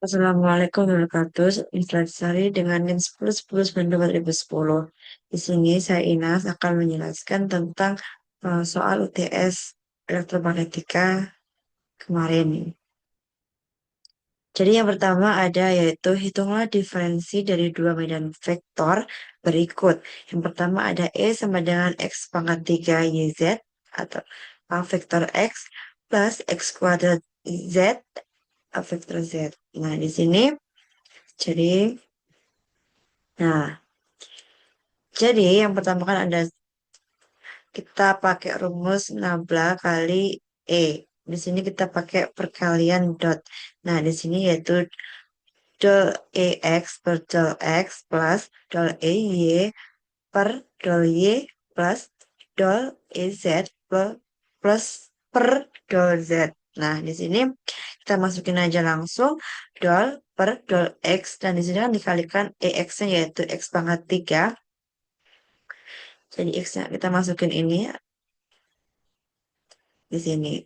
Assalamualaikum warahmatullahi wabarakatuh. Influencer dengan NIM 10 2010. Di sini saya Inas akan menjelaskan tentang soal UTS elektromagnetika kemarin. Jadi yang pertama ada yaitu hitunglah diferensi dari dua medan vektor berikut. Yang pertama ada E sama dengan X pangkat 3 YZ atau vektor X plus X kuadrat Z vektor Z. Nah, di sini jadi Nah, jadi yang pertama kan ada kita pakai rumus nabla kali E. Di sini kita pakai perkalian dot. Nah, di sini yaitu del EX per del X plus del EY per del Y plus del EZ plus per del Z. Nah, di sini kita masukin aja langsung del per del X. Dan di sini kan dikalikan EX-nya yaitu X pangkat 3. Jadi X-nya kita masukin ini di sini.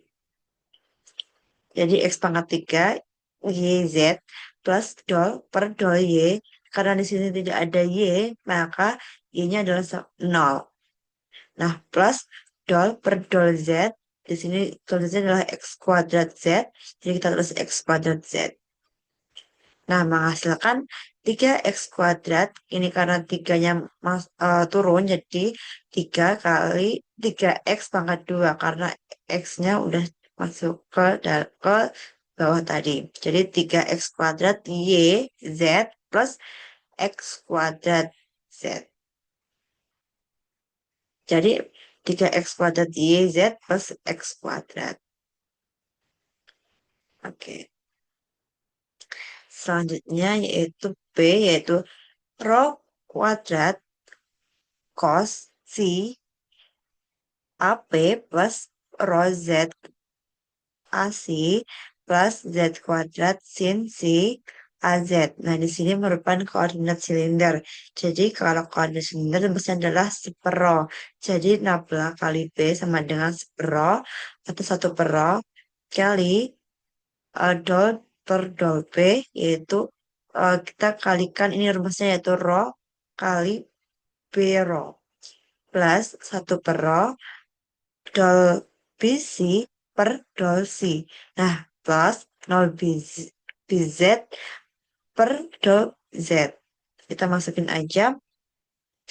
Jadi X pangkat 3 YZ plus dol per dol Y. Karena di sini tidak ada Y, maka Y-nya adalah 0. Nah, plus dol per dol Z. Di sini dol Z adalah X kuadrat Z. Jadi kita tulis X kuadrat Z. Nah, menghasilkan 3X kuadrat. Ini karena 3-nya turun, jadi 3 kali 3X pangkat 2. Karena X-nya udah masuk ke bawah tadi. Jadi 3X kuadrat Y, Z plus X kuadrat Z. Jadi 3X kuadrat Y, Z plus X kuadrat. Oke. Selanjutnya yaitu B, yaitu rho kuadrat cos si AP plus rho Z AC plus Z kuadrat sin si AZ. Nah, di sini merupakan koordinat silinder. Jadi, kalau koordinat silinder rumusnya adalah sepero. Jadi, nabla kali B sama dengan sepero atau 1/2 kali dol per dol B, yaitu kita kalikan ini rumusnya yaitu rho kali B rho plus 1/2 dol BC per dol C. Nah, plus 0 BZ per dol Z. Kita masukin aja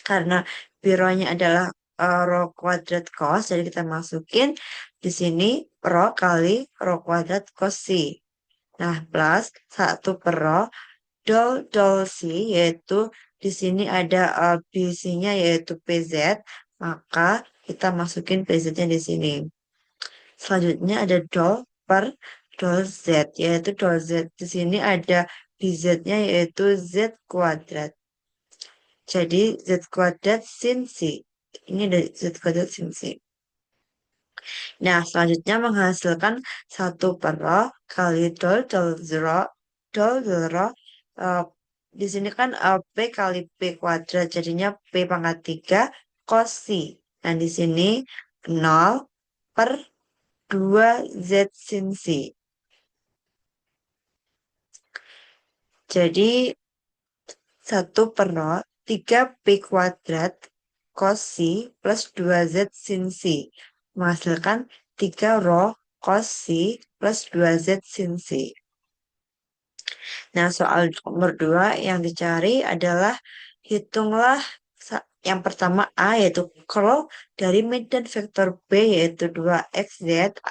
karena bironya adalah rho kuadrat cos, jadi kita masukin di sini rho kali rho kuadrat cos C. Nah, plus 1/2 dol dol C, yaitu di sini ada BC-nya yaitu PZ, maka kita masukin PZ-nya di sini. Selanjutnya ada dol per dol Z, yaitu dol Z. Di sini ada BZ-nya yaitu Z kuadrat. Jadi Z kuadrat sin C. Ini ada Z kuadrat sin C. Nah, selanjutnya menghasilkan 1/2 kali dol dol zero dol zero. eh, di sini kan P kali P kuadrat, jadinya P pangkat 3 cos C. Nah, di sini 0 per 2 Z sin C. Jadi 1/3 3P kuadrat cos C plus 2Z sin C. Menghasilkan 3 rho cos C plus 2Z sin C. Nah, soal nomor 2 yang dicari adalah hitunglah yang pertama A, yaitu curl dari medan vektor B, yaitu 2XZ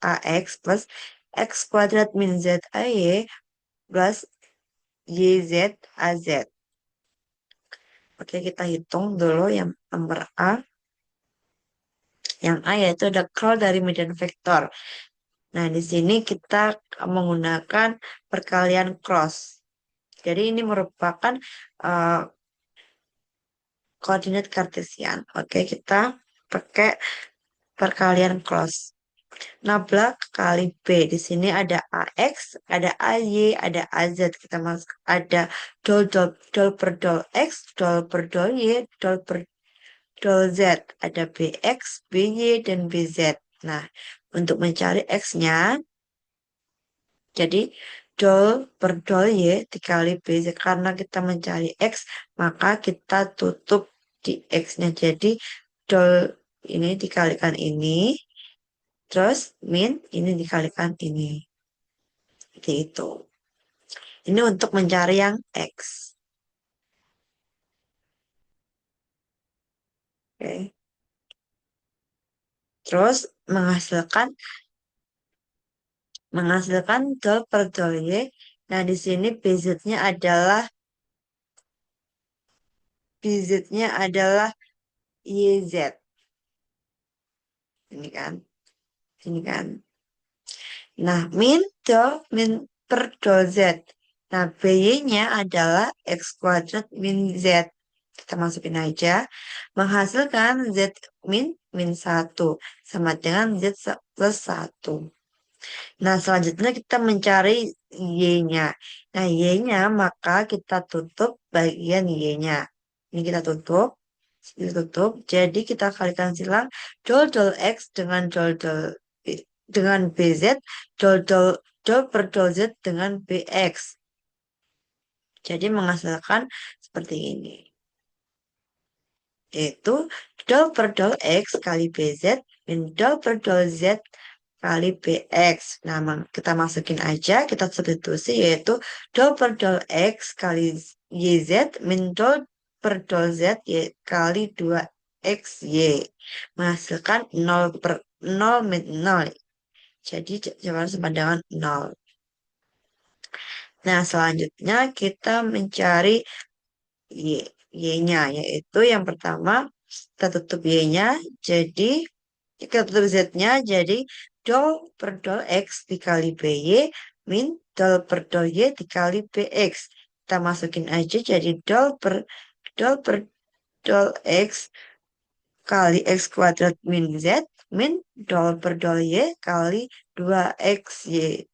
AX plus X kuadrat min Z AY plus YZ AZ. Oke, kita hitung dulu yang nomor A. Yang A yaitu ada curl dari medan vektor. Nah, di sini kita menggunakan perkalian cross. Jadi ini merupakan uh, koordinat kartesian. Oke, kita pakai perkalian cross. Nabla kali B. Di sini ada AX, ada AY, ada AZ. Kita masuk ada dol per dol X, dol per dol Y, dol per dol Z. Ada BX, BY, dan BZ. Nah, untuk mencari X-nya, jadi dol per dol Y dikali BZ. Karena kita mencari X, maka kita tutup di X-nya. Jadi dol ini dikalikan ini, terus min ini dikalikan ini. Seperti itu. Ini untuk mencari yang X. Oke. Terus menghasilkan dol per dol Y. Nah, di sini BZ-nya adalah YZ. Ini kan, ini kan. Nah, min per dol Z. Nah, BY-nya adalah X kuadrat min Z. Kita masukin aja. Menghasilkan Z min 1 sama dengan plus 1. Nah, selanjutnya kita mencari Y-nya. Nah, Y-nya maka kita tutup bagian Y-nya. Ini kita tutup. Ditutup. Jadi kita kalikan silang dol X dengan dengan BZ, dol per dol Z dengan BX. Jadi menghasilkan seperti ini. Yaitu dol per dol X kali BZ min dol per dol Z kali BX. Nah, kita masukin aja, kita substitusi yaitu dol per dol X kali YZ min dol per dol Z kali 2XY. Menghasilkan 0 per 0 min 0. Jadi jawaban sama dengan 0. Nah, selanjutnya kita mencari Y. Y-nya, yaitu yang pertama kita tutup Y-nya, jadi kita tutup Z-nya, jadi dol per dol X dikali BY min dol per dol Y dikali BX. Kita masukin aja jadi dol per dol X kali X kuadrat min Z min dol per dol Y kali 2XY.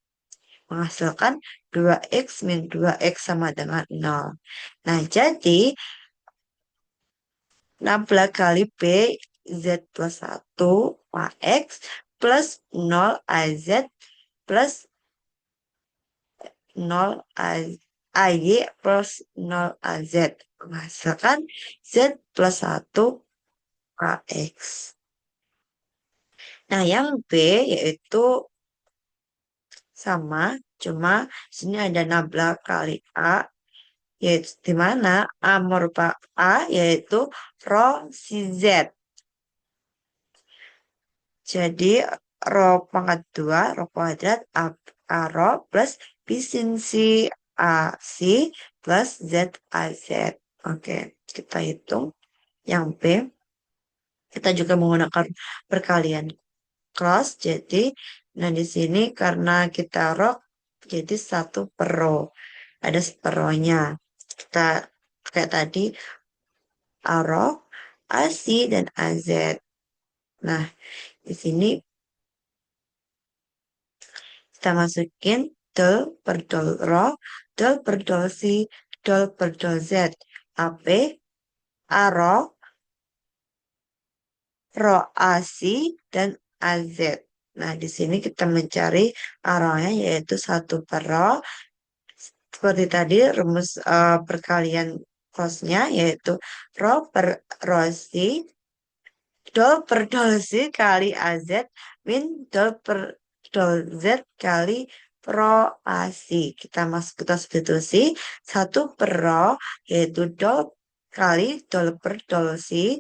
Menghasilkan 2X min 2X sama dengan 0. Nah, jadi 16 kali B Z plus 1 AX plus 0 AZ plus 0 AY plus 0 AZ. Menghasilkan Z plus 1 AX. Nah, yang B yaitu sama, cuma sini ada 16 kali A, yaitu di mana A merupakan A yaitu rho si Z. Jadi rho pangkat 2, rho kuadrat A rho plus B sin si A si plus Z A Z. Oke, kita hitung yang B. Kita juga menggunakan perkalian cross. Jadi, nah di sini karena kita rho, jadi 1 per rho. Ada separohnya. Kita kayak tadi A rho, A si, dan A Z. Nah, di sini kita masukin dol per dol rho, dol per dol si, dol per dol Z. AP, A rho, rho A si, dan AZ. Nah, di sini kita mencari A rho-nya yaitu 1 per rho. Seperti tadi rumus perkalian cos-nya yaitu rho per rho si, dol per dol si kali AZ min dol per dol Z kali rho AC. Kita substitusi 1 per rho yaitu dol kali dol per dol si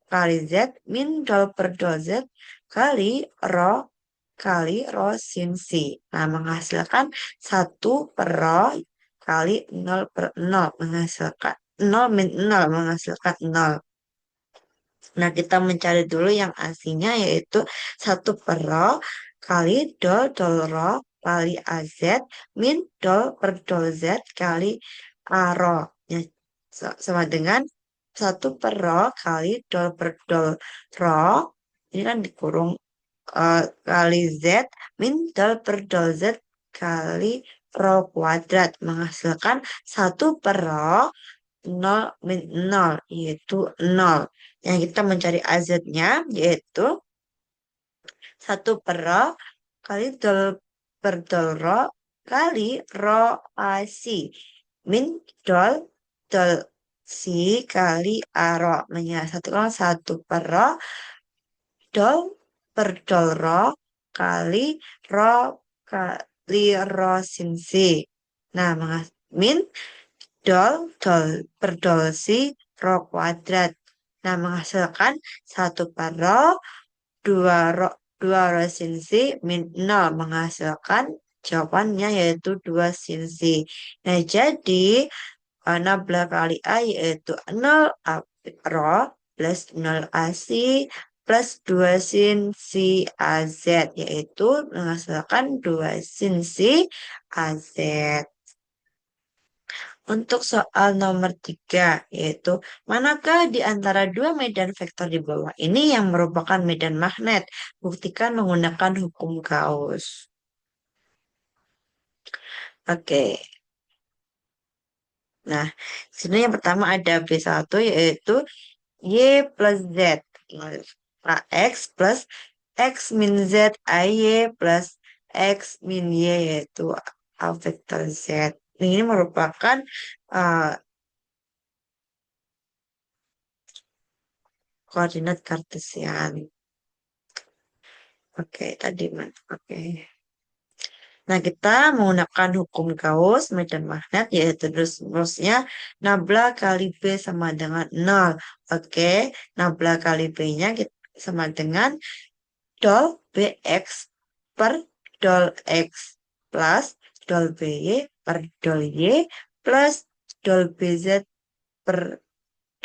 kali Z min dol per dol Z kali rho sin si. Nah, menghasilkan 1 per rho kali 0 per 0 menghasilkan 0 min 0 menghasilkan 0. Nah, kita mencari dulu yang aslinya yaitu 1 per rho kali dol rho kali AZ min dol per dol Z kali A rho. Ya, sama dengan 1 per rho kali dol per dol rho. Ini kan dikurung kali Z min dol per dol Z kali rho kuadrat. Menghasilkan 1 per rho 0 min 0 yaitu 0. Yang kita mencari AZ-nya yaitu 1 per rho kali dol per dol rho kali rho AC. Min dol dol si kali A rho. Menyatukan 1 per rho. Dol per dol rho kali rho kali rho sin si. Nah, min dol dol per dol si rho kuadrat. Nah, menghasilkan 1 per rho, 2 rho sin si min 0 menghasilkan jawabannya yaitu 2 sin si. Nah, jadi 16 kali A yaitu 0 A rho plus 0 AC plus 2 sin si AZ yaitu menghasilkan 2 sin si AZ. Untuk soal nomor 3 yaitu manakah di antara dua medan vektor di bawah ini yang merupakan medan magnet? Buktikan menggunakan hukum Gauss. Oke. Nah, sini yang pertama ada B1 yaitu Y plus Z. AX plus X min Z AY plus X min Y yaitu A vektor Z. Ini merupakan uh, koordinat kartesian. Oke, tadi oke. Nah, kita menggunakan hukum Gauss, medan magnet, yaitu rumusnya nabla kali B sama dengan 0. Oke, nabla kali B-nya sama dengan dol BX per dol X plus dol BY per dol Y plus dol BZ per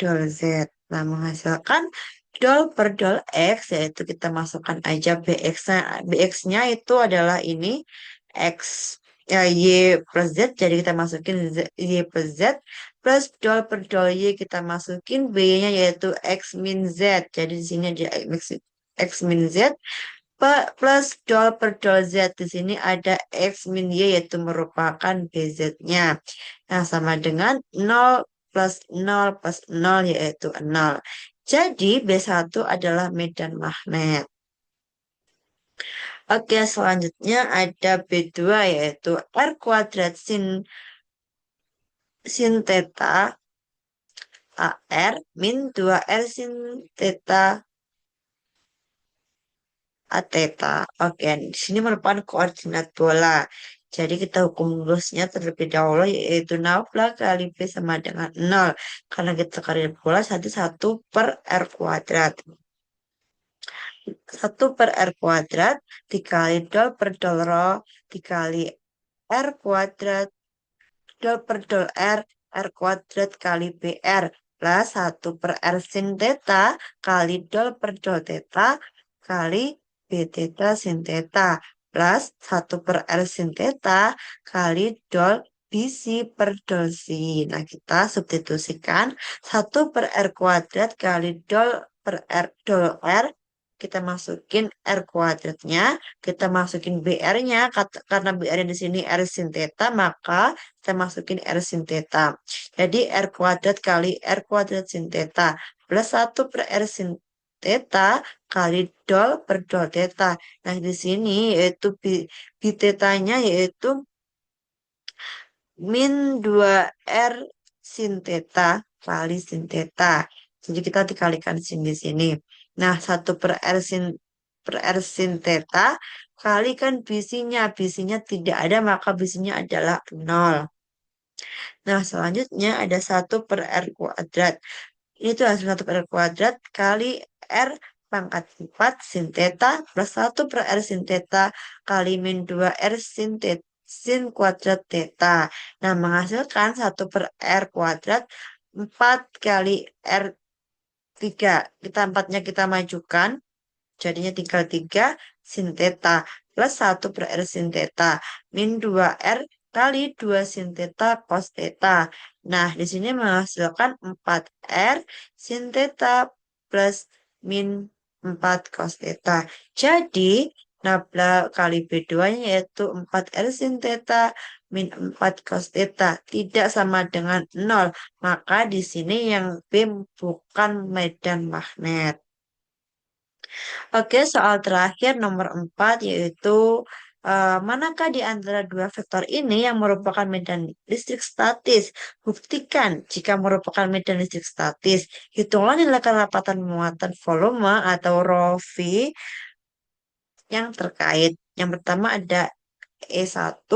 dol Z. Nah, menghasilkan dol per dol X, yaitu kita masukkan aja BX-nya. BX-nya itu adalah ini X ya, Y plus Z. Jadi kita masukin Y plus Z. Plus dol per dol Y kita masukin B-nya yaitu X min Z. Jadi di sini ada X min Z. Plus dol per dol Z. Di sini ada X min Y yaitu merupakan BZ-nya. Nah, sama dengan 0 plus 0 plus 0 yaitu 0. Jadi B1 adalah medan magnet. Oke, selanjutnya ada B2 yaitu R kuadrat sin theta AR min 2R sin theta A theta. Oke, di sini merupakan koordinat bola. Jadi kita hukum rumusnya terlebih dahulu yaitu nabla kali B sama dengan 0. Karena kita koordinat bola 1 per R kuadrat. 1 per R kuadrat dikali dol per dol rho dikali R kuadrat dol per dol R kuadrat kali BR plus 1 per R sin theta kali dol per dol theta kali B theta sin theta plus 1 per R sin theta kali dol BC per dol C. Nah, kita substitusikan 1 per R kuadrat kali dol per R dol R kita masukin R kuadratnya, kita masukin BR-nya, karena BR di sini R sin theta, maka kita masukin R sin theta. Jadi R kuadrat kali R kuadrat sin theta plus 1 per R sin theta kali dol per dol theta. Nah, di sini yaitu B theta-nya yaitu min 2R sin theta kali sin theta. Jadi kita dikalikan di sini. Nah, 1 per R sin theta kalikan bisinya. Bisinya tidak ada, maka bisinya adalah 0. Nah, selanjutnya ada 1 per R kuadrat. Itu hasil 1 per R kuadrat kali R pangkat 4 sin theta plus 1 per R sin theta kali min 2R sin kuadrat theta. Nah, menghasilkan 1 per R kuadrat 4 kali R3. Empatnya kita majukan. Jadinya tinggal 3 sin theta plus 1 per R sin theta min 2R kali 2 sin theta cos theta. Nah, di sini menghasilkan 4R sin theta plus min 4 cos theta. Jadi, nabla kali B2-nya yaitu 4R sin theta min 4 cos theta. Tidak sama dengan 0. Maka di sini yang B bukan medan magnet. Oke, soal terakhir nomor 4 yaitu Manakah di antara dua vektor ini yang merupakan medan listrik statis? Buktikan jika merupakan medan listrik statis. Hitunglah nilai kerapatan muatan volume atau rho v yang terkait. Yang pertama ada E1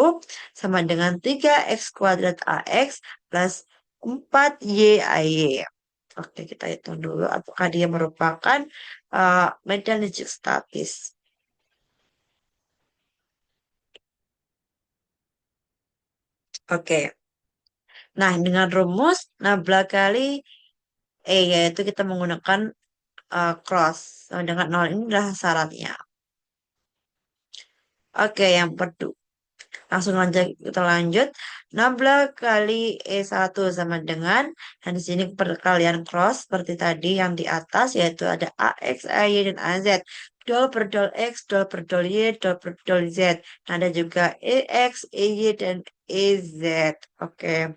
sama dengan 3x kuadrat AX plus 4y AY. Oke, kita hitung dulu apakah dia merupakan medan listrik statis. Oke, nah dengan rumus nabla kali E, yaitu kita menggunakan cross. Sama dengan nol ini adalah syaratnya. Oke, yang kedua. Langsung lanjut, kita lanjut. 16 kali E1 sama dengan, dan di sini perkalian cross seperti tadi yang di atas, yaitu ada AX, AY, dan AZ. Dol per dol X, dol per dol Y, dol per dol Z. Nah, ada juga EX, EY, dan EZ. Oke.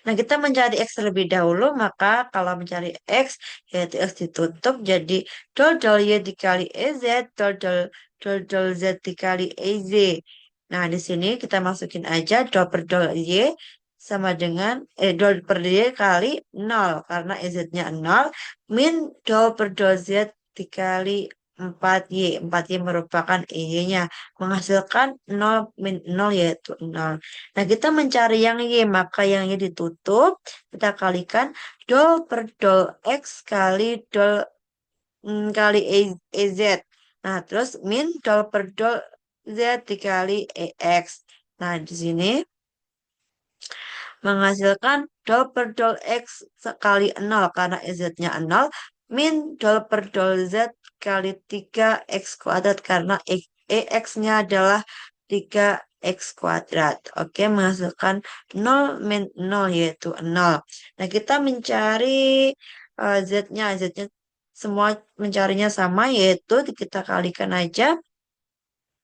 Nah, kita mencari X terlebih dahulu, maka kalau mencari X, yaitu X ditutup, jadi dol dol Y dikali EZ, dol Z dikali EZ. Nah, di sini kita masukin aja dol per dol Y sama dengan, dol per Y kali nol karena EZ-nya nol, min dol per dol Z dikali 4Y. 4Y merupakan Y-nya, menghasilkan nol min nol yaitu nol. Nah, kita mencari yang Y, maka yang Y ditutup, kita kalikan dol per dol X kali dol kali EZ. Nah, terus min dol per dol Z dikali EX. Nah, di sini menghasilkan dol per dol X sekali nol karena EZ-nya nol, min dol per dol Z kali 3X kuadrat karena EX-nya adalah 3X kuadrat. Oke, menghasilkan nol min nol yaitu nol. Nah, kita mencari Z-nya. Z-nya semua mencarinya sama yaitu kita kalikan aja,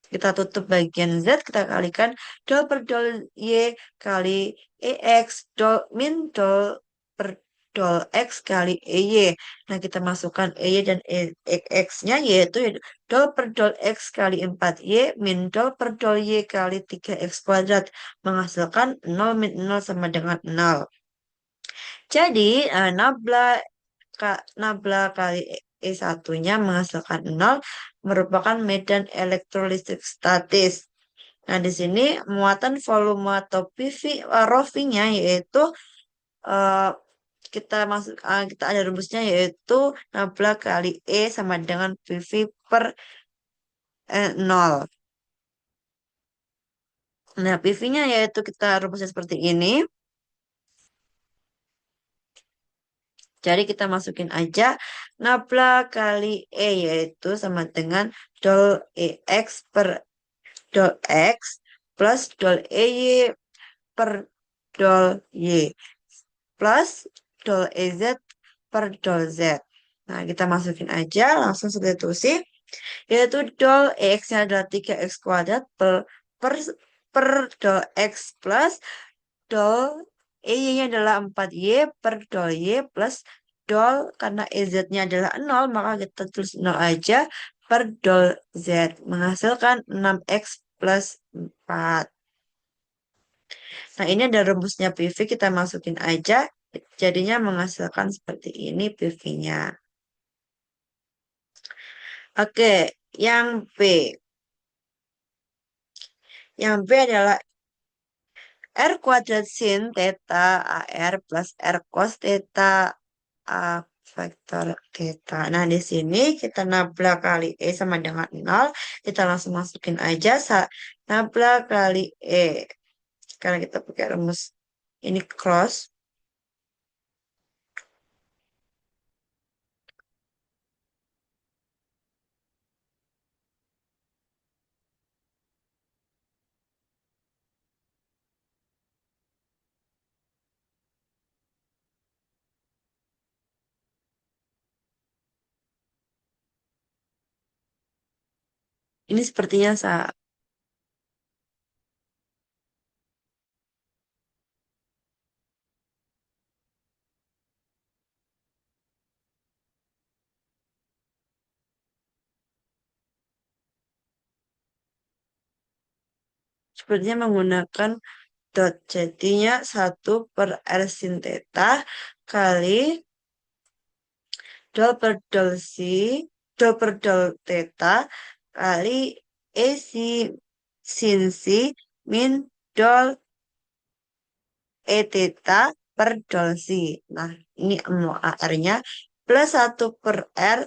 kita tutup bagian Z, kita kalikan dol per dol Y kali EX, min dol per dol X kali EY. Nah, kita masukkan EY dan X-nya yaitu dol per dol X kali 4Y min dol per dol Y kali 3X kuadrat. Menghasilkan nol min nol sama dengan nol. Jadi, nabla kali E1-nya menghasilkan nol merupakan medan elektrolistrik statis. Nah, di sini muatan volume atau PV ROV-nya yaitu eh, kita ada rumusnya yaitu nabla kali E sama dengan PV per 0. Nah, PV-nya yaitu kita rumusnya seperti ini. Jadi kita masukin aja nabla kali E yaitu sama dengan dol EX per dol X plus dol EY per dol Y plus dol EZ per dol Z. Nah, kita masukin aja langsung substitusi yaitu dol EX-nya adalah 3X kuadrat per, per dol X plus dol Y-nya adalah 4Y per dol Y plus dol karena EZ-nya adalah 0 maka kita tulis 0 aja per dol Z menghasilkan 6X plus 4. Nah, ini ada rumusnya PV, kita masukin aja. Jadinya menghasilkan seperti ini PV-nya. Oke, yang B. Yang B adalah R kuadrat sin theta AR plus R cos theta A vektor theta. Nah, di sini kita nabla kali E sama dengan 0. Kita langsung masukin aja nabla kali E. Karena kita pakai rumus ini cross. Ini sepertinya sepertinya menggunakan dot. Jadinya 1/R sin theta kali dol per dol si, dol per dol theta kali E si sin si min dol E theta per dol si. Nah, ini mau AR-nya plus 1/R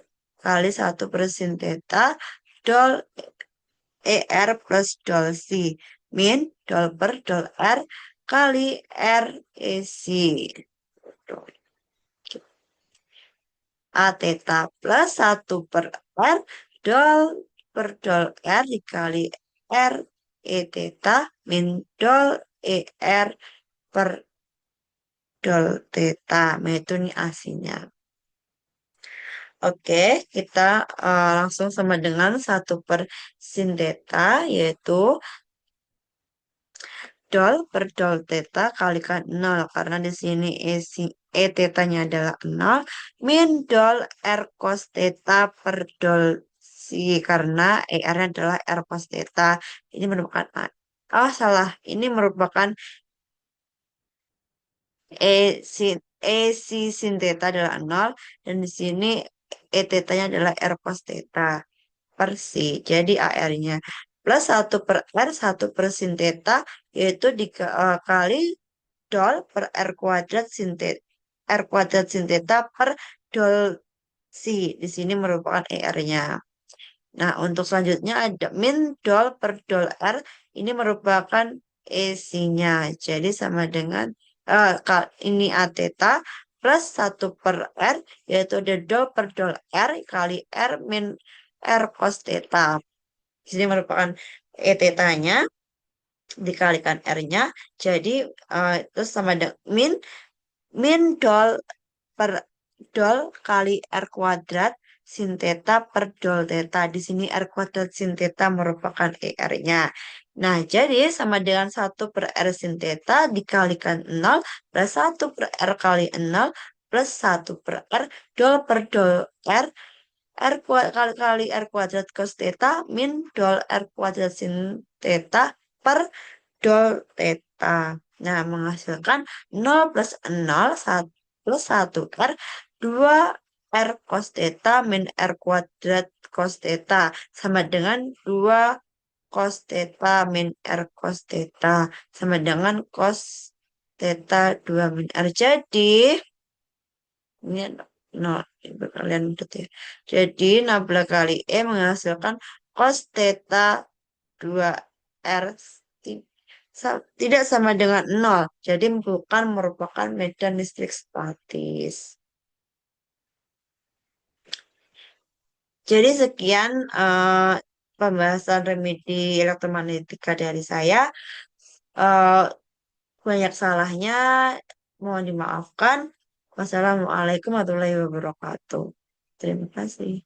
kali 1/sin theta dol ER plus dol si min dol per dol R kali R E si. A theta plus 1/R dol per dol R dikali R E theta min dol ER per dol theta. Nah, itu nih aslinya. Oke, kita langsung sama dengan 1/sin theta, yaitu dol per dol theta kalikan 0. Karena di sini E tetanya adalah 0. Min dol R cos theta per dol si. Karena ER-nya adalah R cos theta. Ini merupakan, salah. Ini merupakan E sin, E si sin theta adalah 0. Dan di sini E tetanya adalah R cos theta per si. Jadi AR-nya plus 1/R, 1/sin theta, yaitu dikali dol per R kuadrat sin theta, R kuadrat sin theta per dol si. Di sini merupakan ER-nya. Nah, untuk selanjutnya ada min dol per dol R. Ini merupakan EC-nya. Jadi sama dengan ini A theta plus 1/R, yaitu ada dol per dol R kali R min R cos theta. Di sini merupakan E theta-nya dikalikan R-nya. Jadi itu sama dengan min dol per dol kali R kuadrat sin theta per dol theta. Di sini R kuadrat sin theta merupakan ER-nya. Nah, jadi sama dengan 1/R sin theta dikalikan 0 plus 1/R kali 0 plus 1/R dol per dol R. R kali R kuadrat cos theta min dol R kuadrat sin theta per dol theta. Nah, menghasilkan 0 plus 0 plus 1 R 2 R cos theta min R kuadrat cos theta sama dengan 2 cos theta min R cos theta sama dengan cos theta 2 min R. Jadi ini nol kalian lihat ya. Jadi 16 kali E menghasilkan cos theta 2 R tidak sama dengan nol. Jadi bukan merupakan medan listrik statis. Jadi sekian pembahasan remedi elektromagnetika dari saya. Eh, banyak salahnya, mohon dimaafkan. Wassalamualaikum warahmatullahi wabarakatuh. Terima kasih.